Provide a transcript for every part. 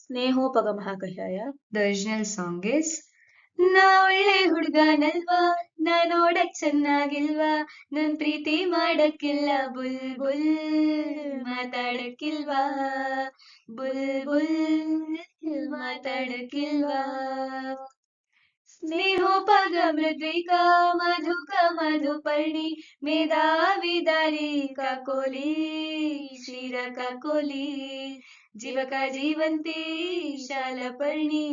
ಸ್ನೇಹೋಪಗಮಃ ಕಷಾಯ. The original song is ನಾ ಒಳ್ಳೆ ಹುಡ್ಗನಲ್ವಾ, ನಾ ನೋಡಕ್ ಚೆನ್ನಾಗಿಲ್ವಾ, ನನ್ ಪ್ರೀತಿ ಮಾಡಕ್ಕಿಲ್ಲ ಬುಲ್ ಬುಲ್ ಮಾತಾಡಕ್ಕಿಲ್ವಾ, ಬುಲ್ ಬುಲ್ ಮಾತಾಡಕ್ಕಿಲ್ವಾ. ಸ್ನೇಹೋಪಗ ಮೃದ್ವಿಕ ಮಧುಕ ಮಧುಪರ್ಣಿ ಮೇಧಾವಿ ದಾರಿ ಕಾಕೋಲಿ ಕ್ಷೀರ ಕಾಕೋಲಿ जीवक जीवंती शालपर्णी.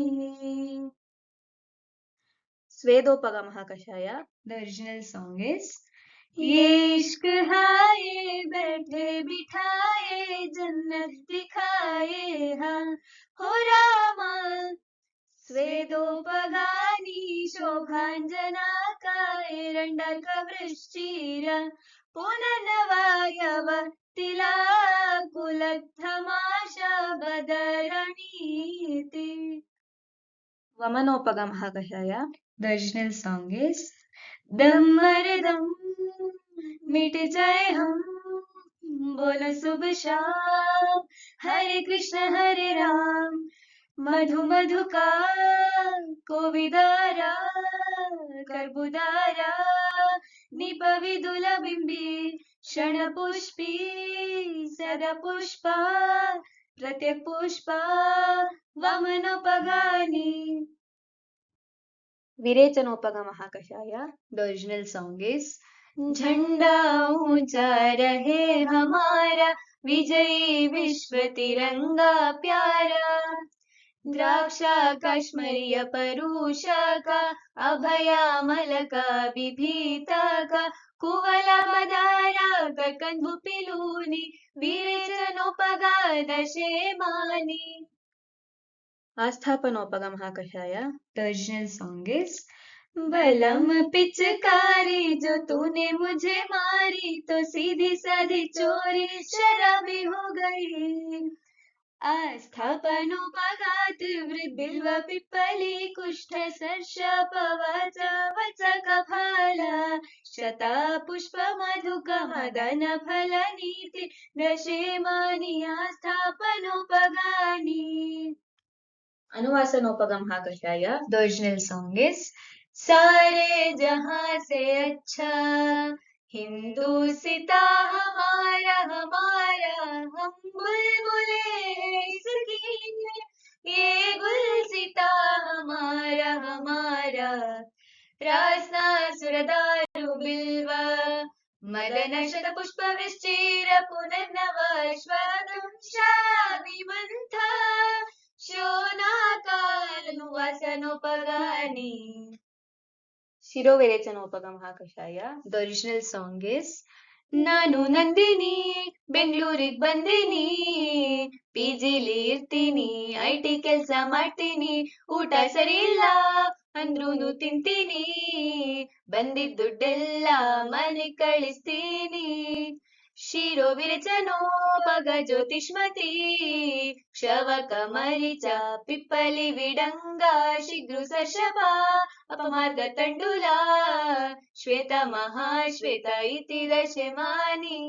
ಸ್ವೇದೋಪಗಮಃ ಕಷಾಯ. The original song is ये इश्क हाय बैठे बिठाए जन्नत दिखाए हाँ हो रामा. स्वेदोपगानी शोभांजना काय ರಂಡಕ ವೃಶ್ಚಿರ ಪುನರ್ನವಾಯವ ತಿಲಾ ಕುಲತ್ತಮಾಶಾ ಬದರಣೀತಿ. ವಮನೋಪಗಮಃ ಕಷಾಯ. The original song is दम मर दम मिट जाए हम बोलो सुबह शाम हरे कृष्ण हरे राम मधु मधुका कोविदारा कर्बुदारा निपविदुल बिंबी क्षण पुष्पी सदा पुष्पा प्रत्यक पुष्पा वमनोपगानी. ವಿರೇಚನೋಪಗಮಃ ಕಷಾಯ. The original song is झंडा ऊंचा रहे हमारा विजयी विश्व तिरंगा प्यारा. द्राक्षा काश्मीरिय परुषा का अभयामल का विभीता का कुवला मदारा का कंदु पिलूनी विरेचनोपगा दशेमानी. ಆಸ್ಥಾಪನೋಪಗಮಃ ಕಷಾಯ. The original song is बलम पिचकारी जो तूने मुझे मारी तो सीधी साधी चोरी शराबी हो गई. आस्थापनोपगात वृद्धिल्व पिप्पली कुष्ठ सर्षाप वाचा वचा कफाला शता पुष्प मधुक मदन फल नीति दशेमानी आस्थापनोपगानी. ಅನುವಾಸನೋಪಗಮಃ ಕಷಾಯ. The original song is सारे जहां से अच्छा हिंदू सिता हमारा हमारा हम बुलबुले इसकी ये गुल सिता हमारा हमारा. रासना सुरदारु बिल्वा मदन शत पुष्प वृश्चिर पुनर्नव श्वतुं श्राविमन्था शोनाकानुवासनोपगानी. ಶಿರೋವಿರೇಚನೋಪಗಮಃ ಕಷಾಯ. The original song is ನಾನು ನಂದಿನಿ ಬೆಂಗಳೂರಿಗೆ ಬಂದಿನಿ ಪಿಜಿಲಿ ಇರ್ತೀನಿ IT ಕೆಲ್ಸ ಮಾಡ್ತೀನಿ ಊಟ ಸರಿ ಇಲ್ಲ ಅಂದ್ರೂನು ತಿಂತೀನಿ ಬಂದಿದ್ದ ದುಡ್ಡೆಲ್ಲ ಮನೆ ಕಳಿಸ್ತೀನಿ. ಶಿರೋ ವಿರಚನೋಪಗ ಜ್ಯೋತಿಷ್ಮತಿ ಕ್ಷವಕ ಮರಿಚ ಪಿಪ್ಪಲಿ ವಿಡಂಗ ಶಿಗ್ರು ಸರ್ಷಭ अपमार्ग तंडुला श्वेत महाश्वेत इति दशमानी.